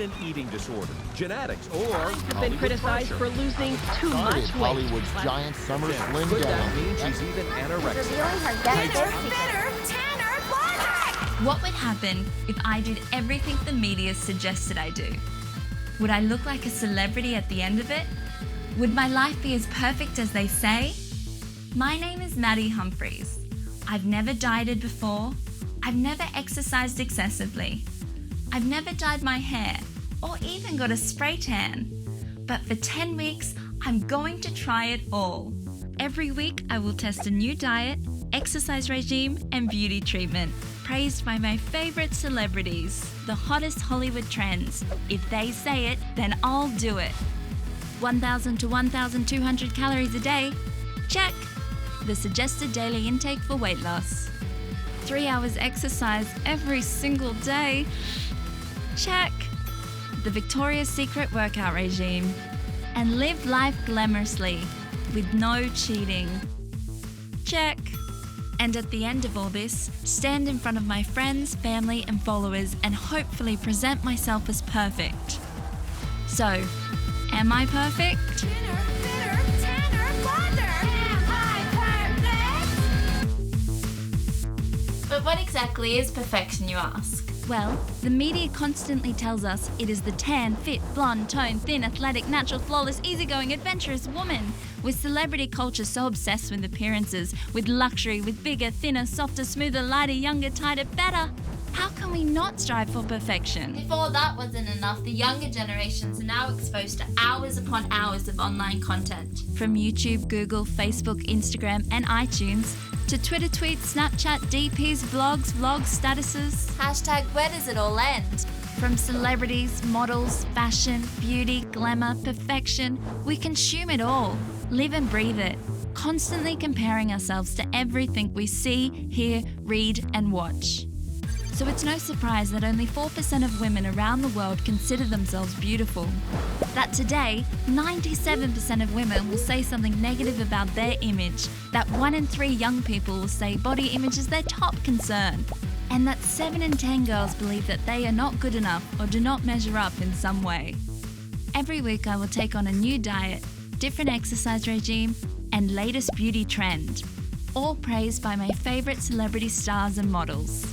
it an eating disorder, genetics, or Have been criticized for losing too much weight. Hollywood's giant summer slim could that down. mean she's even anorexic? Revealing her depth. What would happen if I did everything the media suggested I do? Would I look like a celebrity at the end of it? Would my life be as perfect as they say? My name is Madeleine Humphreys. I've never dieted before. I've never exercised excessively. I've never dyed my hair or even got a spray tan. But for 10 weeks, I'm going to try it all. Every week, I will test a new diet, exercise regime, and beauty treatment, praised by my favorite celebrities, the hottest Hollywood trends. If they say it, then I'll do it. 1,000 to 1,200 calories a day? Check. The suggested daily intake for weight loss. 3 hours exercise every single day? Check. The Victoria's Secret workout regime. And live life glamorously, with no cheating. Check. And at the end of all this, stand in front of my friends, family, and followers and hopefully present myself as perfect. So, am I perfect? But what exactly is perfection, you ask? Well, the media constantly tells us it is the tan, fit, blonde, toned, thin, athletic, natural, flawless, easygoing, adventurous woman. With celebrity culture so obsessed with appearances, with luxury, with bigger, thinner, softer, smoother, lighter, younger, tighter, better. How can we not strive for perfection? If all that wasn't enough, the younger generations are now exposed to hours upon hours of online content. From YouTube, Google, Facebook, Instagram, and iTunes, to Twitter tweets, Snapchat, DPs, vlogs, statuses. Hashtag where does it all end? From celebrities, models, fashion, beauty, glamour, perfection, we consume it all, live and breathe it, constantly comparing ourselves to everything we see, hear, read, and watch. So it's no surprise that only 4% of women around the world consider themselves beautiful. That today, 97% of women will say something negative about their image, that 1 in 3 young people will say body image is their top concern, and that 7 in 10 girls believe that they are not good enough or do not measure up in some way. Every week I will take on a new diet, different exercise regime, and latest beauty trend, all praised by my favourite celebrity stars and models.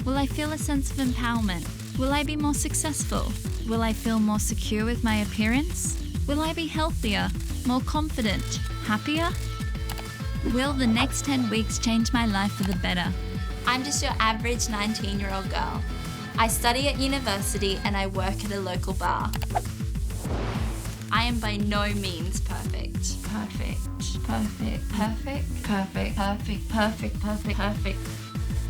Will I feel a sense of empowerment? Will I be more successful? Will I feel more secure with my appearance? Will I be healthier, more confident, happier? Will the next 10 weeks change my life for the better? I'm just your average 19-year-old girl. I study at university and I work at a local bar. I am by no means perfect. Perfect.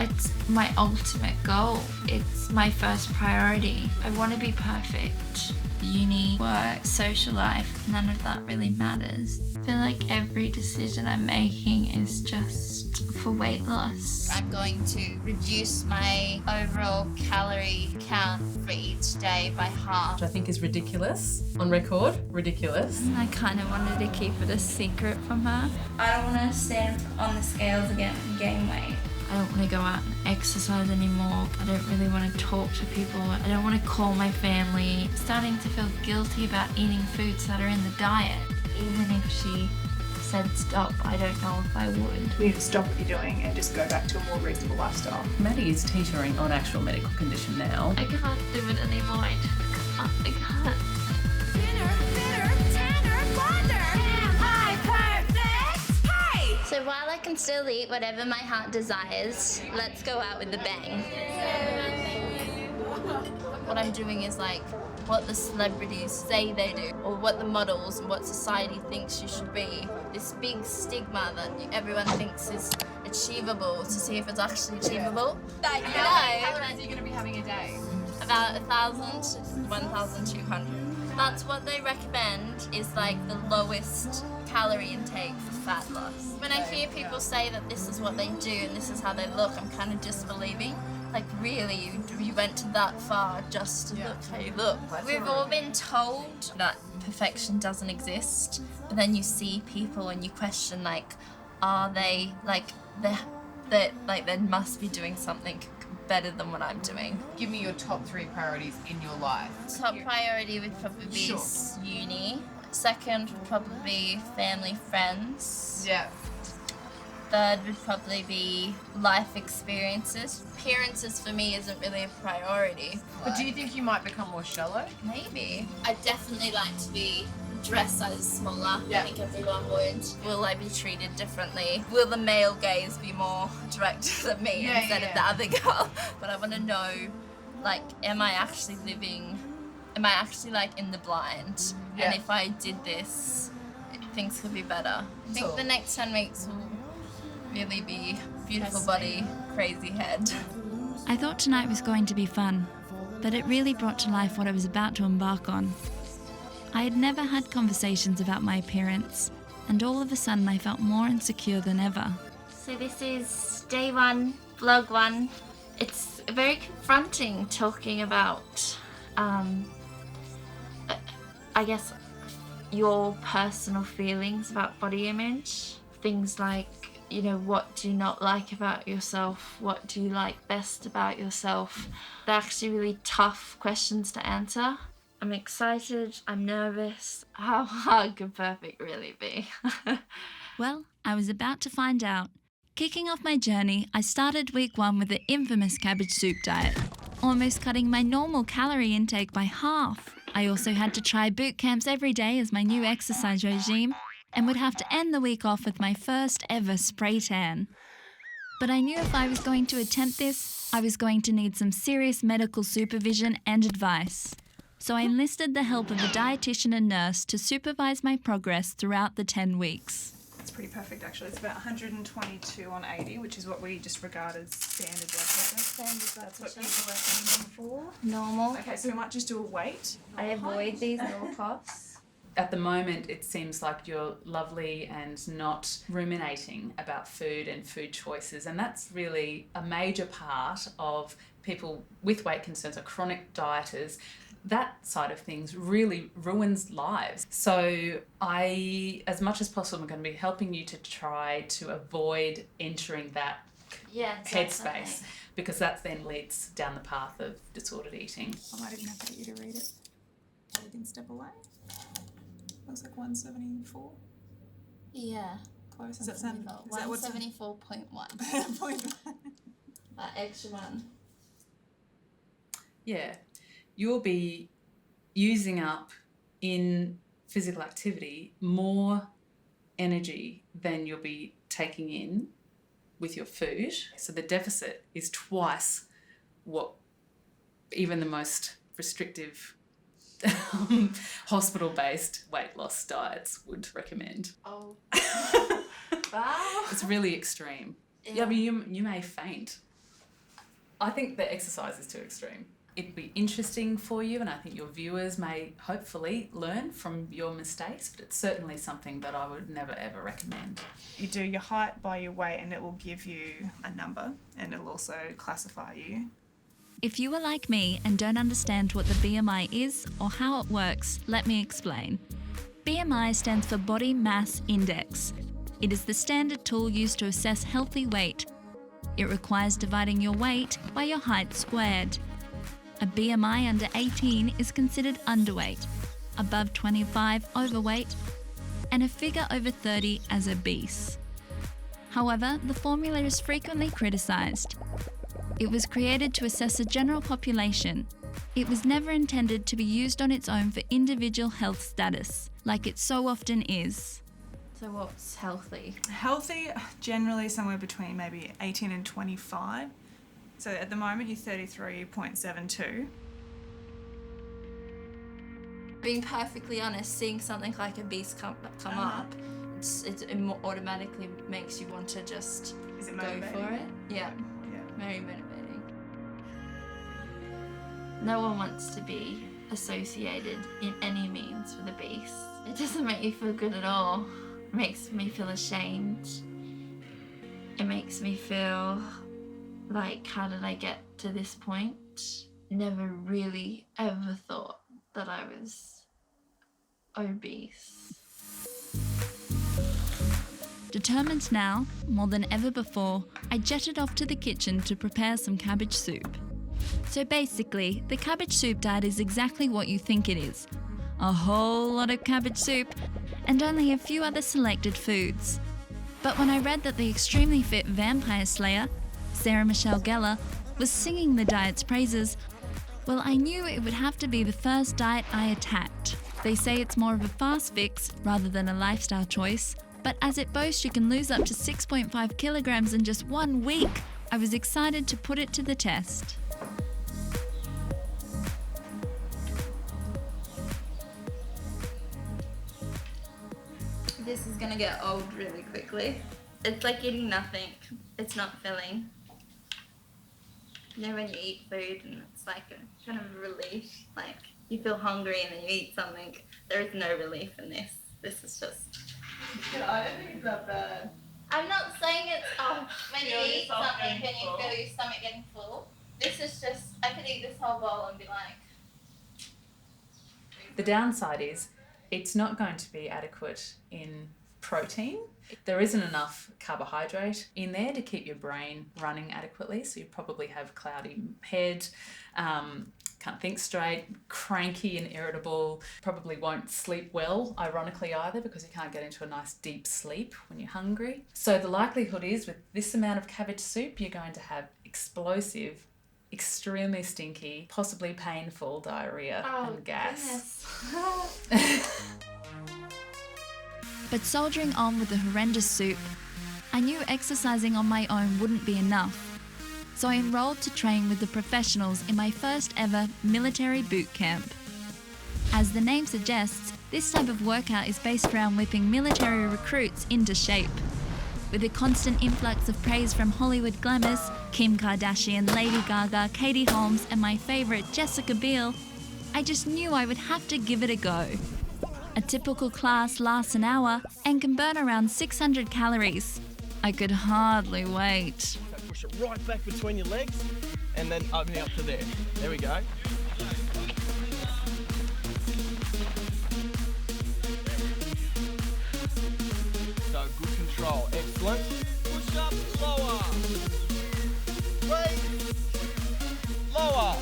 It's my ultimate goal. It's my first priority. I want to be perfect. Uni, work, social life, none of that really matters. I feel like every decision I'm making is just for weight loss. I'm going to reduce my overall calorie count for each day by half. Which I think is ridiculous. On record, ridiculous. I kind of wanted to keep it a secret from her. I don't want to stand on the scales again and gain weight. I don't want to go out and exercise anymore. I don't really want to talk to people. I don't want to call my family. I'm starting to feel guilty about eating foods that are in the diet. Even if she said stop, I don't know if I would. You need to stop what you're doing and just go back to a more reasonable lifestyle. Maddie is teetering on actual medical condition now. I can't do it anymore. I can't. So while I can still eat whatever my heart desires, let's go out with a bang. What I'm doing is like what the celebrities say they do, or what the models and what society thinks you should be. This big stigma that everyone thinks is achievable, to see if it's actually achievable. How many calories are you going to be having a day? About 1,000 to 1,200. That's what they recommend is like the lowest calorie intake for fat loss. When I hear people say that this is what they do and this is how they look, I'm kind of disbelieving. Like, really, you went to that far just to look how you look. We've all been told that perfection doesn't exist, but then you see people and you question, like, are they, like, there must be doing something better than what I'm doing. Give me your top 3 priorities in your life. Top priority would probably be uni. Second would probably be family, friends. Yeah. Third would probably be life experiences. Appearances for me isn't really a priority. But do you think you might become more shallow? Maybe. I'd definitely like to be dress size smaller. Yeah. I think everyone would. Will I be treated differently? Will the male gaze be more directed at me instead of the other girl? But I want to know, like, am I actually like in the blind? Yeah. And if I did this, things could be better. I think the next 10 weeks will really be beautiful body, crazy head. I thought tonight was going to be fun, but it really brought to life what I was about to embark on. I had never had conversations about my appearance, and all of a sudden I felt more insecure than ever. So this is day 1, vlog 1. It's very confronting talking about, I guess, your personal feelings about body image. Things like, you know, what do you not like about yourself? What do you like best about yourself? They're actually really tough questions to answer. I'm excited, I'm nervous. How hard could perfect really be? Well, I was about to find out. Kicking off my journey, I started week 1 with the infamous cabbage soup diet, almost cutting my normal calorie intake by half. I also had to try boot camps every day as my new exercise regime, and would have to end the week off with my first ever spray tan. But I knew if I was going to attempt this, I was going to need some serious medical supervision and advice. So I enlisted the help of a dietitian and nurse to supervise my progress throughout the 10 weeks. It's pretty perfect actually. It's about 122 on 80, which is what we just regard as standard blood pressure. That's what people are aiming for. Normal. Okay, so we might just do a weight. I avoid these at all costs. At the moment, it seems like you're lovely and not ruminating about food and food choices, and that's really a major part of people with weight concerns or chronic dieters. That side of things really ruins lives. So I, as much as possible, am going to be helping you to try to avoid entering that headspace, because that then leads down the path of disordered eating. I might even have to get you to read it. We can step away. Looks like 174. Yeah. Close. Does that sound? Is that what's 174.1. Point 1. Extra 1. Yeah. You'll be using up in physical activity more energy than you'll be taking in with your food. So the deficit is twice what even the most restrictive hospital-based weight loss diets would recommend. Oh. Wow. It's really extreme. Yeah, I mean, you may faint. I think the exercise is too extreme. It'd be interesting for you, and I think your viewers may hopefully learn from your mistakes, but it's certainly something that I would never ever recommend. You do your height by your weight and it will give you a number, and it'll also classify you. If you are like me and don't understand what the BMI is or how it works, let me explain. BMI stands for Body Mass Index. It is the standard tool used to assess healthy weight. It requires dividing your weight by your height squared. A BMI under 18 is considered underweight, above 25 overweight, and a figure over 30 as obese. However, the formula is frequently criticised. It was created to assess a general population. It was never intended to be used on its own for individual health status, like it so often is. So what's healthy? Healthy, generally somewhere between maybe 18 and 25. So at the moment you're 33.72. Being perfectly honest, seeing something like obese come up, it automatically makes you want to just Is it go motivating? for it. Yeah, Yeah. very motivating. No one wants to be associated in any means with obese. It doesn't make you feel good at all. It makes me feel ashamed. It makes me feel like, how did I get to this point? Never really ever thought that I was obese. Determined now, more than ever before, I jetted off to the kitchen to prepare some cabbage soup. So basically, the cabbage soup diet is exactly what you think it is. A whole lot of cabbage soup and only a few other selected foods. But when I read that the extremely fit vampire slayer, Sarah Michelle Gellar, was singing the diet's praises, well, I knew it would have to be the first diet I attacked. They say it's more of a fast fix rather than a lifestyle choice, but as it boasts you can lose up to 6.5 kilograms in just 1 week, I was excited to put it to the test. This is gonna get old really quickly. It's like eating nothing. It's not filling. You know when you eat food and it's like a kind of relief, like you feel hungry and then you eat something. There is no relief in this. This is just... I don't think it's that bad. I'm not saying it's when you eat something and you feel your stomach getting full. This is just, I could eat this whole bowl and be like... The downside is it's not going to be adequate in protein. There isn't enough carbohydrate in there to keep your brain running adequately, so you probably have cloudy head, can't think straight, cranky and irritable, probably won't sleep well, ironically either, because you can't get into a nice deep sleep when you're hungry. So the likelihood is with this amount of cabbage soup, you're going to have explosive, extremely stinky, possibly painful diarrhea and gas. But soldiering on with the horrendous soup, I knew exercising on my own wouldn't be enough. So I enrolled to train with the professionals in my first ever military boot camp. As the name suggests, this type of workout is based around whipping military recruits into shape. With a constant influx of praise from Hollywood glamours, Kim Kardashian, Lady Gaga, Katie Holmes, and my favourite Jessica Biel, I just knew I would have to give it a go. A typical class lasts an hour and can burn around 600 calories. I could hardly wait. Push it right back between your legs and then opening up to there. There we go. So good control. Excellent. Push up lower. Raise. Lower.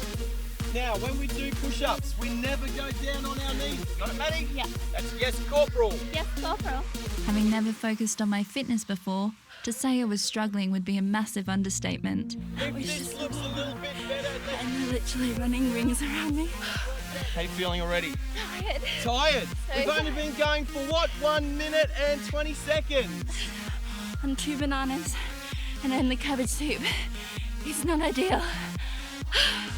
Now, when we do push-ups, we never go down on our knees. Got it, Maddie? Yeah. That's yes, Corporal. Yes, Corporal. Having never focused on my fitness before, to say I was struggling would be a massive understatement. If this looks a little bit better, I'm literally running rings around me. how you feeling already? Tired. Tired? We've only been going for what? 1 minute and 20 seconds. On 2 bananas and only cabbage soup. It's not ideal.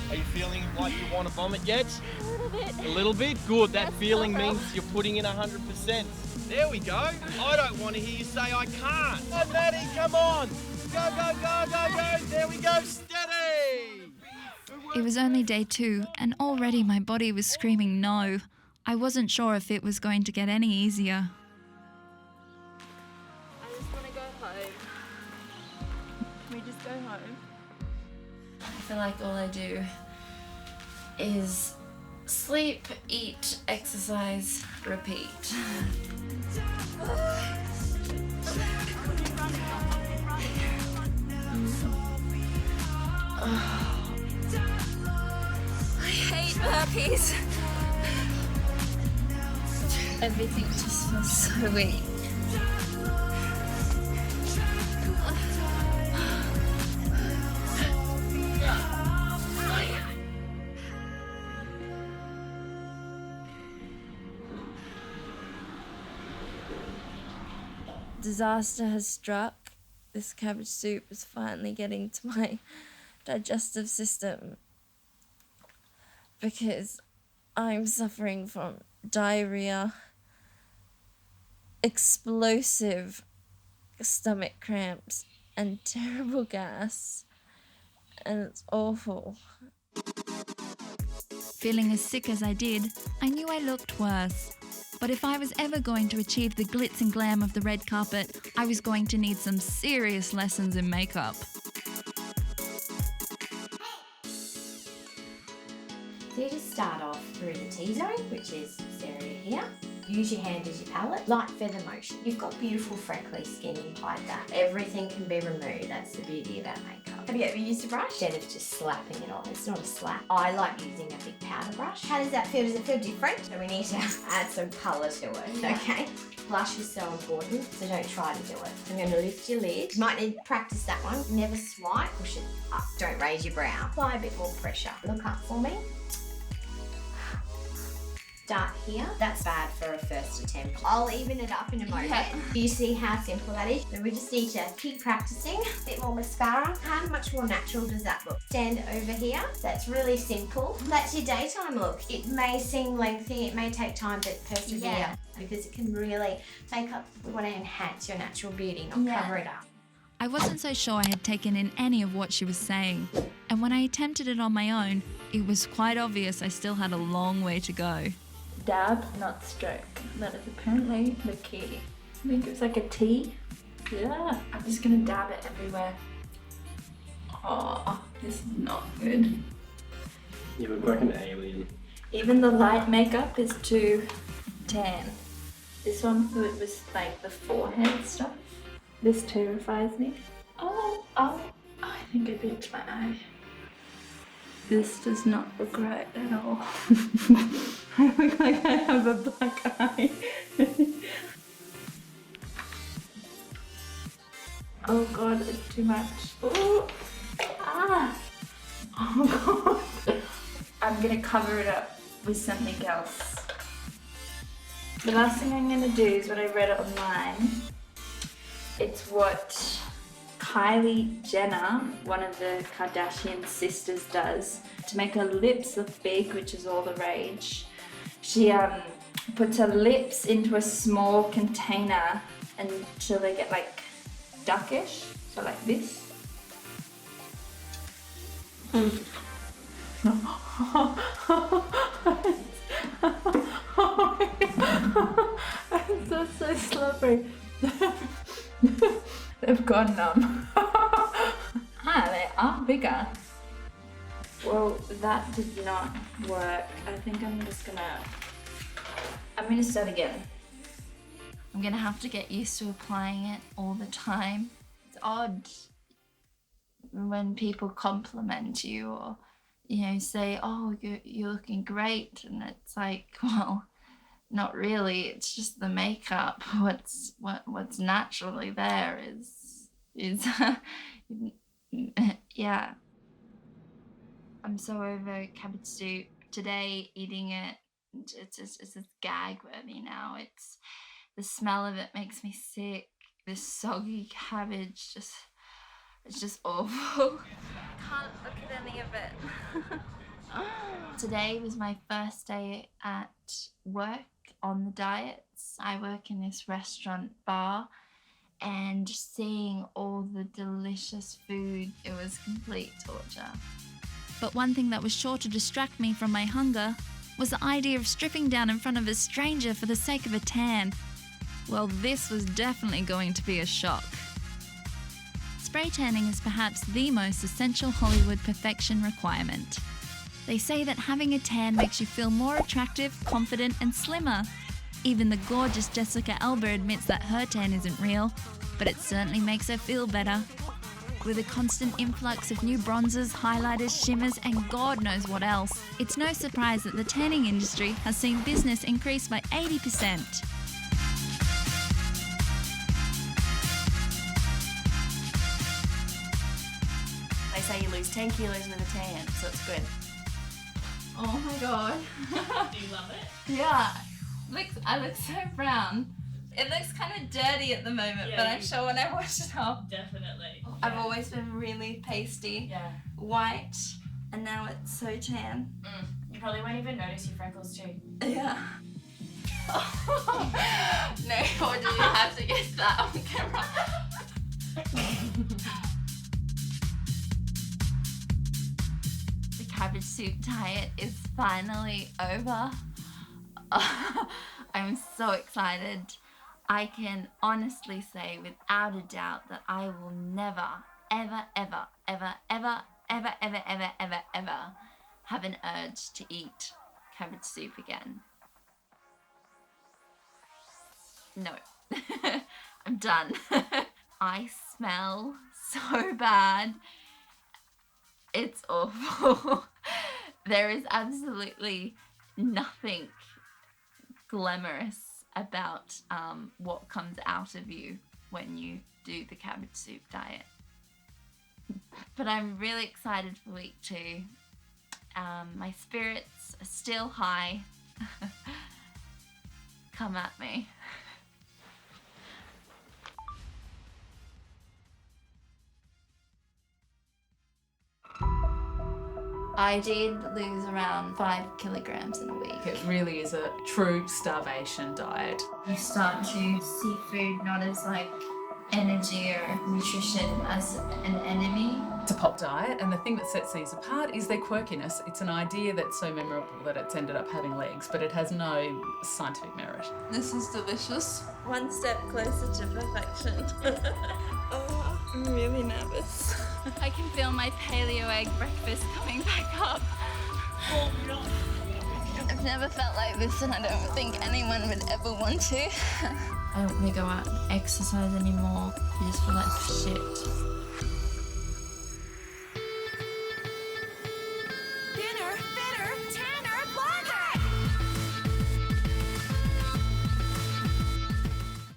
Are you feeling like you want to vomit yet? A little bit. A little bit? Good. That Yes, feeling Corporal. means you're putting in 100%. There we go. I don't want to hear you say I can't. Come on, Maddie, come on. Go, go, go, go, go. There we go. Steady. It was only day 2 and already my body was screaming no. I wasn't sure if it was going to get any easier. I just want to go home. Can we just go home? I feel like all I do is sleep, eat, exercise, repeat. I hate burpees. Everything just feels so weak. Disaster has struck. This cabbage soup is finally getting to my digestive system because I'm suffering from diarrhea, explosive stomach cramps, and terrible gas, and it's awful. Feeling as sick as I did, I knew I looked worse. But if I was ever going to achieve the glitz and glam of the red carpet, I was going to need some serious lessons in makeup. So you just start off through the T-zone, which is this area here. Use your hand as your palette. Light feather motion. You've got beautiful freckly skin, you hide that. Everything can be removed. That's the beauty about makeup. Have you ever used a brush? Instead of just slapping it on. It's not a slap. I like using a big powder brush. How does that feel? Does it feel different? So we need to add some colour to it, okay? Blush is so important, so don't try to do it. I'm going to lift your lid. You might need to practice that one. Never swipe, push it up. Don't raise your brow. Apply a bit more pressure. Look up for me. Start here. That's bad for a first attempt. I'll even it up in a moment. Yeah. Do you see how simple that is? So we just need to keep practicing. A bit more mascara. How much more natural does that look? Stand over here. That's really simple. That's your daytime look. It may seem lengthy, it may take time, but persevere because it can really make up. We want to enhance your natural beauty, not cover it up. I wasn't so sure I had taken in any of what she was saying, and when I attempted it on my own, it was quite obvious I still had a long way to go. Dab, not stroke. That is apparently the key. I think it was like a T. Yeah. I'm just gonna dab it everywhere. Oh, this is not good. You look like an alien. Even the light makeup is too tan. This one was like the forehead stuff. This terrifies me. Oh, I think I pinched my eye. This does not look right at all. I look like I have a black eye. Oh god, it's too much. Ooh. Ah. Oh god. I'm gonna cover it up with something else. The last thing I'm gonna do is what I read online. It's what Kylie Jenner, one of the Kardashian sisters, does to make her lips look big, which is all the rage. She puts her lips into a small container until they get like duckish, so like this. It's so slippery. They've gone numb. They are bigger. Well, that did not work. I think I'm gonna start again. I'm gonna have to get used to applying it all the time. It's odd when people compliment you or, you know, say, oh, you're looking great. And it's like, well, not really. It's just the makeup. What's naturally there is yeah. I'm so over cabbage soup. Today, eating it, it's just gag worthy now. It's the smell of it makes me sick. This soggy cabbage it's just awful. Can't look at any of it. Today was my first day at work on the diets. I work in this restaurant bar, and seeing all the delicious food, it was complete torture. But one thing that was sure to distract me from my hunger was the idea of stripping down in front of a stranger for the sake of a tan. Well, this was definitely going to be a shock. Spray tanning is perhaps the most essential Hollywood perfection requirement. They say that having a tan makes you feel more attractive, confident, and slimmer. Even the gorgeous Jessica Alba admits that her tan isn't real, but it certainly makes her feel better. With a constant influx of new bronzers, highlighters, shimmers, and God knows what else, it's no surprise that the tanning industry has seen business increase by 80%. They say you lose 10 kilos with a tan, so it's good. Oh my god. Do you love it? Yeah. I look so brown. It looks kind of dirty at the moment, but I'm sure when I wash it off. Definitely. I've always been really pasty, white, and now it's so tan. You probably won't even notice your freckles too. Yeah. No, or do you have to get that on camera? The cabbage soup diet is finally over. I'm so excited. I can honestly say without a doubt that I will never, ever, ever, ever, ever, ever, ever, ever, ever, ever have an urge to eat cabbage soup again. No. I'm done. I smell so bad. It's awful. There is absolutely nothing glamorous about what comes out of you when you do the cabbage soup diet. But I'm really excited for week 2. My spirits are still high. Come at me. I did lose around 5 kilograms in a week. It really is a true starvation diet. You start to see food not as like energy or nutrition as an enemy. It's a pop diet, and the thing that sets these apart is their quirkiness. It's an idea that's so memorable that it's ended up having legs, but it has no scientific merit. This is delicious. One step closer to perfection. Oh, I'm really nervous. I can feel my paleo egg breakfast coming back up. I've never felt like this, and I don't think anyone would ever want to. I don't want to go out and exercise anymore. I just feel like shit.